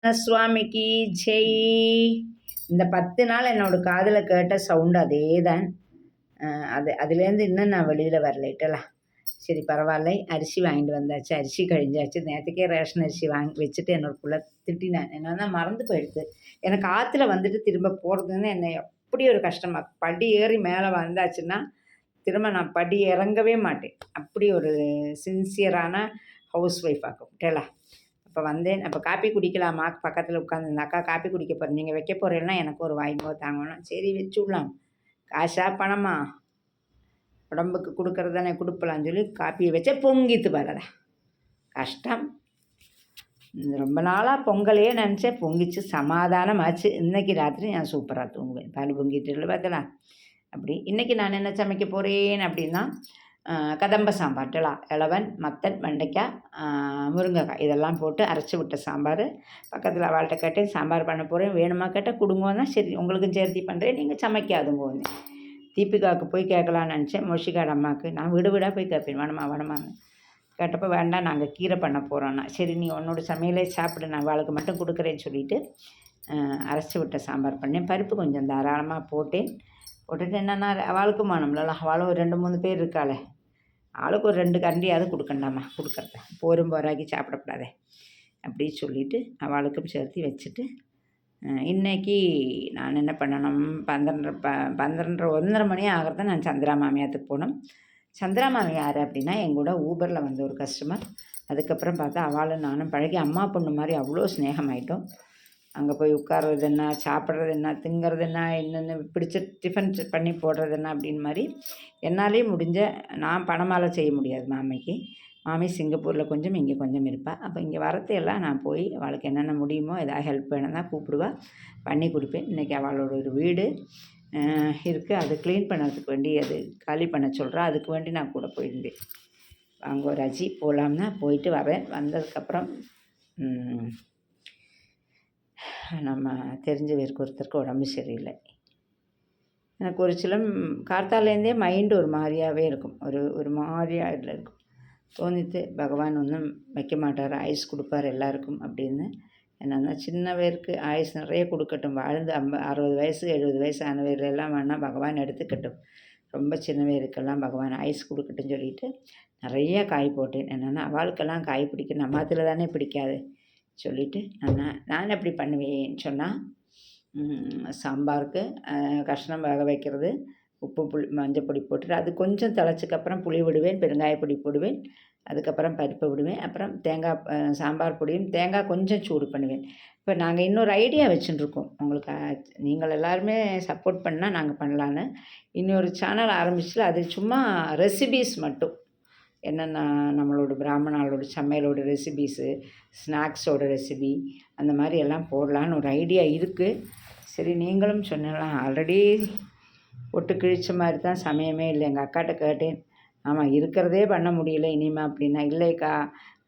சுவாமிக்கு ஜெய். இந்த 10 நாள் என்னோட காதுல கேட்ட சவுண்ட் அதே தான். அதுலேருந்து இன்னும் நான் வெளியில் வரலைட்டலாம். சரி பரவாயில்லை, அரிசி வாங்கிட்டு வந்தாச்சு, அரிசி கழிஞ்சாச்சு. நேற்றுக்கே ரேஷன் அரிசி வாங்கி வச்சுட்டு என்னோட புள்ள திட்டினேன். என்னன்னா மறந்து போயிடுது. எனக்கு ஆற்றுல வந்துட்டு திரும்ப போகிறதுன்னு என்னை அப்படி ஒரு கஷ்டமாக, படி ஏறி மேலே வந்தாச்சுன்னா திரும்ப நான் படி இறங்கவே மாட்டேன். அப்படி ஒரு சின்சியரான ஹவுஸ் ஒய்ஃப் ஆக்கும் டேலா. அப்போ வந்தேன். அப்போ காப்பி குடிக்கலாமா, பக்கத்தில் உட்காந்து அக்கா காப்பி குடிக்க போகிறேன், நீங்கள் வைக்க போகிறேன்னா எனக்கு ஒரு வாங்கிக்கோ தாங்கணும். சரி வச்சு விடலாம், காசா பணமா உடம்புக்கு கொடுக்கறது தானே, கொடுப்பலான்னு சொல்லி காப்பியை வச்சா பொங்கித்து பாருடா. கஷ்டம். ரொம்ப நாளாக பொங்கலையே நினச்சேன், பொங்கிச்சு சமாதானமாச்சு. இன்றைக்கி ராத்திரி நான் சூப்பராக தூங்குவேன். பால் பொங்கிட்டு இல்லை பார்த்தலாம். அப்படி இன்றைக்கி நான் என்ன சமைக்க போகிறேன் அப்படின்னா, கதம்ப சாம்பார் இளவன், மத்தன், வெண்டைக்காய், முருங்கைக்காய் இதெல்லாம் போட்டு அரைச்சி விட்ட சாம்பார். பக்கத்தில் அவள்கிட்ட கேட்டேன், சாம்பார் பண்ண போகிறேன், வேணுமா கேட்டால் கொடுங்கோன்னா, சரி உங்களுக்கும் சேர்த்தி பண்ணுறேன், நீங்கள் சமைக்காதுங்கோன்னு. தீபிகாவுக்கு போய் கேட்கலான்னு நினச்சேன், மொஷிகாட அம்மாவுக்கு. நான் வீடு வீடாக போய் கேட்பேன், வேணுமான்னு கேட்டப்போ வேண்டாம் நாங்கள் கீரை பண்ண போகிறோன்னா. சரி நீ உன்னோட சமையலே சாப்பிடு, நான் அவளுக்கு மட்டும் கொடுக்குறேன்னு சொல்லிவிட்டு அரைச்சி விட்ட சாம்பார் பண்ணேன். பருப்பு கொஞ்சம் தாராளமாக போட்டுட்டு என்னென்னா அவளுக்கும் வேணும்ல, அவளும் ஒரு 2-3 பேர் இருக்காளே, ஆளுக்கு ஒரு 2 கரண்டியாவது கொடுக்கண்டாமா, கொடுக்குறத போராக்கி சாப்பிடக்கூடாதே அப்படி சொல்லிவிட்டு அவளுக்கும் சேர்த்து வச்சுட்டு, இன்றைக்கி நான் என்ன பண்ணணும், 12 1:30 மணி ஆகிறத நான் சந்திரா மாமியாத்துக்கு போனோம். சந்திரா மாமி யார் அப்படின்னா, எங்கூட ஊபரில் வந்த ஒரு கஸ்டமர். அதுக்கப்புறம் பார்த்தா அவளும் நானும் பழகி அம்மா பொண்ணு மாதிரி அவ்வளோ ஸ்நேகமாயிட்டோம். அங்கே போய் உட்கார்றது என்ன, சாப்பிட்றது என்ன, திங்கிறது என்ன, என்னென்ன பிடிச்ச டிஃபன் பண்ணி போடுறது என்ன அப்படின்னு மாதிரி என்னாலே முடிஞ்ச, நான் பணமாலை செய்ய முடியாது மாமிக்கு. மாமி சிங்கப்பூரில் கொஞ்சம் இங்கே கொஞ்சம் இருப்பாள். அப்போ இங்கே வரத்தையெல்லாம் நான் போய் அவளுக்கு என்னென்ன முடியுமோ எதாவது ஹெல்ப் வேணும்னா கூப்பிடுவா, பண்ணி கொடுப்பேன். இன்றைக்கி அவளோட ஒரு வீடு இருக்குது, அது க்ளீன் பண்ணுறதுக்கு வேண்டி அது காலி பண்ண சொல்கிறா, அதுக்கு வேண்டி நான் கூட போயிருந்தேன். அங்கே ஒரு அஜி போகலாம்னா போயிட்டு வரேன். வந்ததுக்கப்புறம் நம்ம தெரிஞ்சவருக்கு ஒருத்தருக்கு உடம்பு சரியில்லை. எனக்கு ஒரு சில கார்த்தாலேருந்தே மைண்டு ஒரு மாதிரியாகவே இருக்கும், ஒரு மாதிரியாக இருக்கும். தோணித்து பகவான் ஒன்றும் வைக்க மாட்டார், ஆயுஸ் கொடுப்பார் எல்லாருக்கும் அப்படின்னு. என்னென்னா சின்ன பேருக்கு ஆயுஸ் நிறைய கொடுக்கட்டும், வாழ்ந்து 60 வயசு 70 வயசு ஆனவர்களெல்லாம் வேணால் பகவான் எடுத்துக்கட்டும், ரொம்ப சின்ன பேருக்கெல்லாம் பகவான் ஆயுஸ் கொடுக்கட்டும் சொல்லிட்டு நிறைய காய் போட்டேன். என்னென்னா அவளுக்கெல்லாம் காய் பிடிக்கும், நம்ம அதில் தானே பிடிக்காது சொல்லிவிட்டு நான் எப்படி பண்ணுவேன்னு சொன்னால், சாம்பாருக்கு கஷ்ணம் வேக வைக்கிறது, உப்பு மஞ்சள் பொடி போட்டுட்டு அது கொஞ்சம் திளைச்சக்கப்புறம் புளி விடுவேன், பெருங்காயப்பொடி போடுவேன், அதுக்கப்புறம் பருப்பு விடுவேன், அப்புறம் தேங்காய் சாம்பார் பொடியும் தேங்காய் கொஞ்சம் சூடு பண்ணுவேன். இப்போ நாங்கள் இன்னொரு ஐடியா வச்சுட்டுருக்கோம், உங்களுக்கு நீங்கள் எல்லாருமே சப்போர்ட் பண்ணால் நாங்கள் பண்ணலான்னு இன்னொரு சேனல் ஆரம்பிச்சு, அது சும்மா ரெசிபீஸ் மட்டும், என்னென்னா நம்மளோட பிராமணாலோட சமையலோட ரெசிபீஸு, ஸ்நாக்ஸோட ரெசிபி அந்த மாதிரி எல்லாம் போடலான்னு ஒரு ஐடியா இருக்குது. சரி நீங்களும் சொன்னலாம், ஆல்ரெடி ஒட்டு கிழிச்ச மாதிரி தான், சமயமே இல்லை. எங்கள் அக்காட்ட கேட்டேன், ஆமாம் இருக்கிறதே பண்ண முடியல இனிமே அப்படின்னா, இல்லைக்கா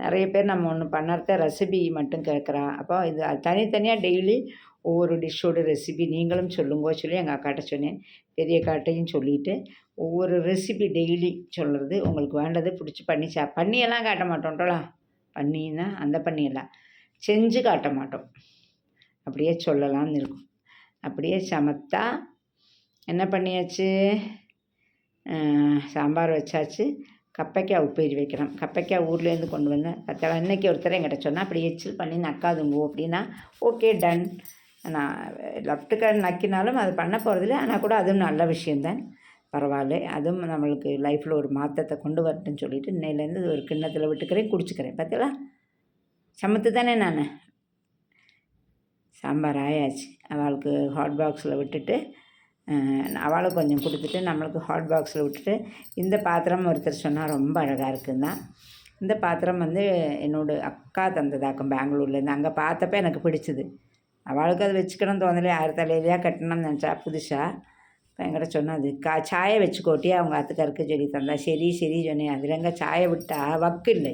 நிறைய பேர் நம்ம ஒன்று பண்ணுறத ரெசிபி மட்டும் கேட்குறா, அப்போ இது தனித்தனியாக டெய்லி ஒவ்வொரு டிஷ்ஷோட ரெசிபி நீங்களும் சொல்லுங்கோ சொல்லி எங்கள் அக்காட்ட சொன்னேன். பெரிய அக்காட்டையும் சொல்லிவிட்டு ஒவ்வொரு ரெசிபி டெய்லி சொல்கிறது, உங்களுக்கு வேண்டது பிடிச்சி பண்ணியெல்லாம் காட்ட மாட்டோம்டா, பண்ணின்னா அந்த பண்ணியெல்லாம் செஞ்சு காட்ட மாட்டோம், அப்படியே சொல்லலாம்னு இருக்கும். அப்படியே சமத்தா என்ன பண்ணியாச்சு, சாம்பார் வச்சாச்சு, கப்பைக்காய் உப்பேரி வைக்கிறோம். கப்பைக்காய் ஊர்லேருந்து கொண்டு வந்தேன். இன்றைக்கி ஒருத்தர் என்கிட்ட சொன்னால் அப்படி எச்சில் பண்ணி நக்காதுங்கோ அப்படின்னா, ஓகே டன். நான் லெஃப்ட் கார்டு நக்கினாலும் அது பண்ண போகிறதில்ல, ஆனால் கூட அதுவும் நல்ல விஷயந்தான், பரவாயில்ல. அதுவும் நம்மளுக்கு லைஃப்பில் ஒரு மாற்றத்தை கொண்டு வரட்டுன்னு சொல்லிவிட்டு இன்னையிலேருந்து ஒரு கிண்ணத்தில் விட்டுக்கிறேன், குடிச்சிக்கிறேன். பார்த்தீங்களா சமத்து தானே. நான் சாம்பார் ஆயாச்சு, அவளுக்கு ஹாட் பாக்ஸில் விட்டுட்டு அவளுக்கு கொஞ்சம் கொடுத்துட்டு நம்மளுக்கு ஹாட் பாக்ஸில் விட்டுட்டு, இந்த பாத்திரம் ஒருத்தர் சொன்னால் ரொம்ப அழகாக இருக்குதுன்னா, இந்த பாத்திரம் என்னோடய அக்கா தந்ததாக்கும் பெங்களூர்லேருந்து. அங்கே பார்த்தப்ப எனக்கு பிடிச்சிது, அவளுக்கு அது வச்சுக்கணும்னு தோணலை, 1000 தலையிலையா கட்டணும்னு நினச்சா புதுசாக. இப்போ என்கிட்ட சொன்னாது சாயை வச்சுக்கோட்டி அவங்க அத்துக்காருக்கு சொல்லி தந்தா. சரி சொன்னேன். அதில் எங்கே சாயை விட்டால் வக்கு இல்லை,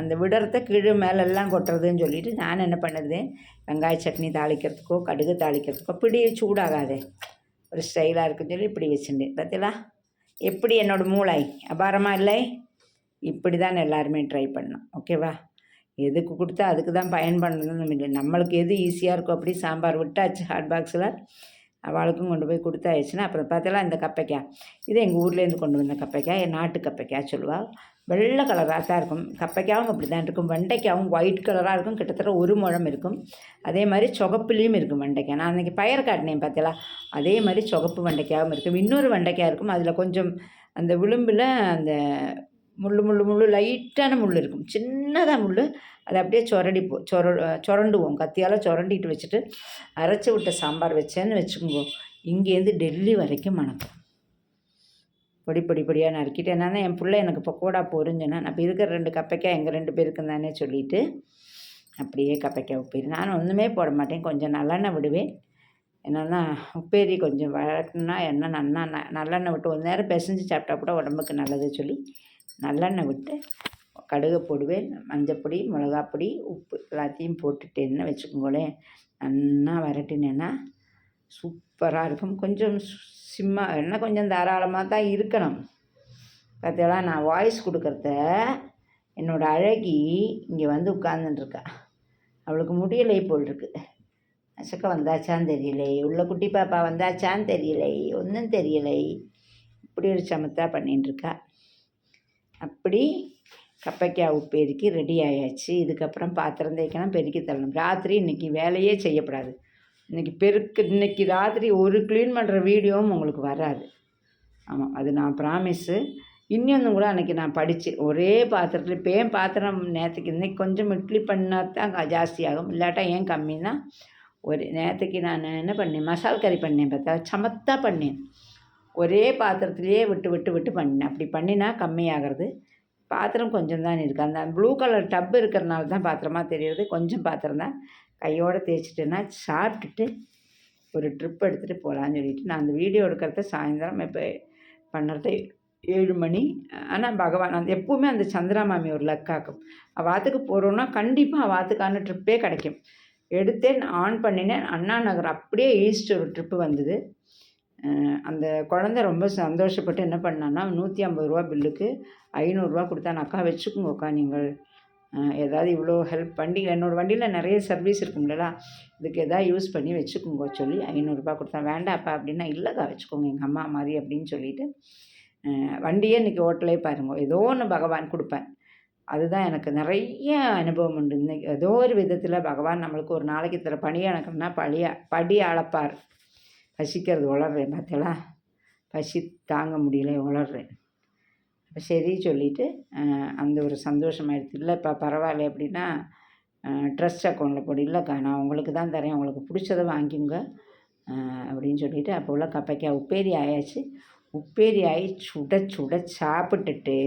அந்த விடறத கீழே மேலெல்லாம் கொட்டுறதுன்னு சொல்லிவிட்டு நான் என்ன பண்ணுறது, வெங்காய சட்னி தாளிக்கிறதுக்கோ கடுகு தாளிக்கிறதுக்கோ பிடி சூடாகாதே, ஒரு ஸ்டைலாக இருக்குன்னு சொல்லி இப்படி வச்சுட்டேன். பார்த்தீங்களா எப்படி என்னோடய மூளை அபாரமாக இல்லை, இப்படி தான் எல்லாருமே ட்ரை பண்ணணும். ஓகேவா, எதுக்கு கொடுத்தா அதுக்கு தான் பயன் பண்ணணும்னு இல்லை. நம்மளுக்கு எது ஈஸியாக இருக்கோ அப்படி சாம்பார் விட்டாச்சு ஹாட் பாக்ஸில். அவளுக்கும் கொண்டு போய் கொடுத்தாயிடுச்சுன்னா அப்புறம் பார்த்தாலாம் இந்த கப்பைக்காய் இது எங்கள் ஊர்லேருந்து கொண்டு வந்த கப்பைக்காய், நாட்டு கப்பைக்காய் சொல்லுவாள். வெள்ளை கலராக தான் இருக்கும். கப்பைக்காயும் அப்படி தான் இருக்கும். வெண்டைக்காயும் ஒயிட் கலராக இருக்கும். கிட்டத்தட்ட 1 முழம் இருக்கும். அதே மாதிரி சொகப்புலேயும் இருக்கும் வெண்டைக்காய். நான் அன்றைக்கி பயிர் காட்டினேன் பார்த்தீங்களா, அதே மாதிரி சொகப்பு வெண்டைக்காயும் இருக்கும். இன்னொரு வெண்டைக்காய் இருக்கும். அதில் கொஞ்சம் அந்த விளிம்பில் அந்த முள் லைட்டான முள் இருக்கும். சின்னதாக முள். அதை அப்படியே சுரண்டுவோம். கத்தியால் சுரண்டிட்டு வச்சுட்டு அரைச்சி விட்ட சாம்பார் வச்சேன்னு வச்சுக்கோங்க, இங்கேருந்து டெல்லி வரைக்கும் மணக்கும். பொடியாக நறுக்கிட்டு என்னன்னா என் பிள்ளை எனக்கு பக்கோடா பொரிஞ்சுன்னா நான் இப்போ இருக்கிற 2 கப்பைக்காய் எங்கள் 2 பேருக்கும் தானே சொல்லிவிட்டு அப்படியே கப்பைக்காய் உப்பேரி நான் ஒன்றுமே போட மாட்டேன். கொஞ்சம் நல்லெண்ணெய் விடுவேன். என்னென்னா உப்பேரி கொஞ்சம் வளர்க்கணுன்னா எண்ணெய் நல்லெண்ணெய் விட்டு ஒரு நேரம் பிசைஞ்சு சாப்பிட்டா கூட உடம்புக்கு நல்லது சொல்லி நல்லெண்ணெய் விட்டு கடுகு போடுவேன். மஞ்சப்பொடி, மிளகாப்பொடி, உப்பு எல்லாத்தையும் போட்டுட்டேன்னு வச்சுக்கோங்களேன். நல்லா வரட்டினேன்னா சூப்பராக இருக்கும். கொஞ்சம் எண்ணெய் கொஞ்சம் தாராளமாக தான் இருக்கணும். பார்த்தீங்களா, நான் வாய்ஸ் கொடுக்குறத என்னோடய அழகி இங்கே வந்து உட்கார்ந்துட்டுருக்கா. அவளுக்கு முடியலை போல் இருக்கு. அசக்க வந்தாச்சான்னு தெரியலை, உள்ள குட்டி பாப்பா வந்தாச்சான்னு தெரியலை, ஒன்றும் தெரியலை. இப்படி ஒரு சமத்தா பண்ணிட்டுருக்கா. அப்படி கப்பைக்காய் உப்பேரிக்கு ரெடி ஆயாச்சு. இதுக்கப்புறம் பாத்திரம் தேய்க்கணும், பெருக்கி தள்ளணும். ராத்திரி இன்றைக்கி வேலையே செய்யப்படாது. இன்றைக்கி ராத்திரி ஒரு க்ளீன் பண்ணுற வீடியோவும் உங்களுக்கு வராது. ஆமாம், அது நான் ப்ராமிஸ்ஸு. இன்னொன்று கூட அன்றைக்கி நான் படித்து ஒரே பாத்திரத்தில் இப்போ ஏன் பாத்திரம் நேற்றுக்கு இன்றைக்கி கொஞ்சம் இட்லி பண்ணால் தான் ஜாஸ்தியாகும், இல்லாட்டா ஏன் கம்மின்னா ஒரு நேற்றுக்கு நான் என்ன பண்ணேன், மசால் கறி பண்ணேன். பார்த்தா சமத்தாக பண்ணேன். ஒரே பாத்திரத்துலேயே விட்டு பண்ணேன். அப்படி பண்ணினா கம்மியாகிறது. பாத்திரம் கொஞ்சம் தான் இருக்குது. அந்த ப்ளூ கலர் டப்பு இருக்கிறனால தான் பாத்திரமாக தெரியுது. கொஞ்சம் பாத்திரம் தான். கையோடு தேய்ச்சிட்டேன்னா சாப்பிட்டுட்டு ஒரு ட்ரிப் எடுத்துகிட்டு போகலான்னு சொல்லிட்டு நான் அந்த வீடியோ எடுக்கிறத சாயந்தரம் இப்போ பண்ணுறது 7 மணி. ஆனால் பகவான் அந்த எப்போவுமே அந்த சந்திரா மாமி ஒரு லக்காக்கும். அவாத்துக்கு போகிறோன்னா கண்டிப்பாக அவாத்துக்கான ட்ரிப்பே கிடைக்கும். எடுத்தேன், ஆன் பண்ணினேன். அண்ணா நகர் அப்படியே ஈஸ்ட் ஒரு ட்ரிப்பு வந்தது. அந்த குழந்தை ரொம்ப சந்தோஷப்பட்டு என்ன பண்ணான்னா 150 ரூபா பில்லுக்கு 500 ரூபா கொடுத்தானாக்கா, வச்சுக்கோங்கக்கா நீங்கள் ஏதாவது இவ்வளோ ஹெல்ப் பண்ணி என்னோடய வண்டியில் நிறைய சர்வீஸ் இருக்குங்களா, இதுக்கு எதாவது யூஸ் பண்ணி வச்சுக்கோங்க சொல்லி 500 ரூபா கொடுத்தேன். வேண்டாப்பா அப்படின்னா, இல்லைக்கா வச்சுக்கோங்க எங்கள் அம்மா மாதிரி அப்படின்னு சொல்லிவிட்டு வண்டியே இன்றைக்கி ஓட்டலே பாருங்க. ஏதோ ஒன்று பகவான் கொடுப்பேன். அதுதான் எனக்கு நிறைய அனுபவம் உண்டு. இன்றைக்கி ஏதோ ஒரு விதத்தில் பகவான் நம்மளுக்கு ஒரு நாளைக்கு இத்தனை பணி எனக்குன்னா படி அளப்பார். பசிக்கிறது உளர்றேன் பார்த்தீங்களா, பசி தாங்க முடியல உளர்றேன். அப்போ சரி சொல்லிவிட்டு அந்த ஒரு சந்தோஷமாயிடுச்சு. இல்லைப்பா பரவாயில்ல அப்படின்னா ட்ரஸ்ட் அக்கௌண்ட்டில் போடு. இல்லைக்கா நான் உங்களுக்கு தான் தரேன், உங்களுக்கு பிடிச்சதை வாங்கிங்க அப்படின்னு சொல்லிவிட்டு அப்போ உள்ள கப்பைக்காய் உப்பேரி ஆயாச்சு. உப்பேரி ஆகி சுட சாப்பிட்டுட்டு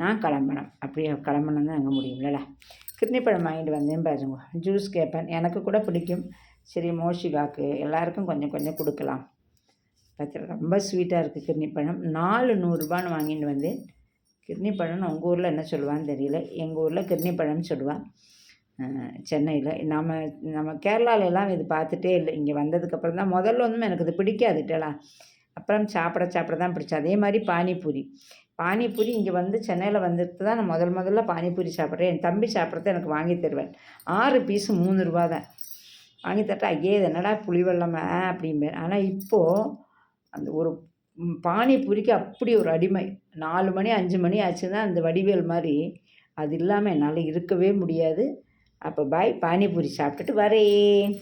நான் கிளம்பணும். அப்படியே கிளம்பணும் தான் அங்கே முடியும்ல. கிட்னி பழம் வாங்கிட்டு வந்தேன் பாருங்க. ஜூஸ் கேட்பேன், எனக்கு கூட பிடிக்கும். சரி மோஷிகாக்கு எல்லாருக்கும் கொஞ்சம் கொஞ்சம் கொடுக்கலாம். பார்த்தா ரொம்ப ஸ்வீட்டாக இருக்குது கிட்னி பழம். 100 ரூபான்னு வாங்கிட்டு வந்தேன். கிட்னி பழம்னு உங்கள் ஊரில் என்ன சொல்லுவான்னு தெரியல, எங்கள் ஊரில் கிட்னி பழம்னு சொல்லுவாள். சென்னையில் நம்ம கேரளாலெல்லாம் இது பார்த்துட்டே இல்லை. இங்கே வந்ததுக்கப்புறம் தான் முதல்ல எனக்கு இது பிடிக்காதுட்டலாம். அப்புறம் சாப்பிட தான் பிடிச்சி. அதே மாதிரி பானிபூரி இங்கே வந்து சென்னையில் வந்துட்டு தான் நான் முதல்ல பானிபூரி சாப்பிட்றேன். என் தம்பி சாப்பிட்றத எனக்கு வாங்கி தருவேன். 6 பீஸு 3 ரூபா தான். வாங்கி தட்டா ஐயே இது என்னடா புளிவெள்ளமா அப்படிம்பேன். ஆனால் இப்போது அந்த ஒரு பானிபூரிக்கு அப்படி ஒரு அடிமை. 4 மணி 5 மணி ஆச்சுன்னா அந்த வடிவேல் மாதிரி அது இல்லாமல் என்னால் இருக்கவே முடியாது. அப்போ பாய், பானிபூரி சாப்பிட்டுட்டு வரேன்.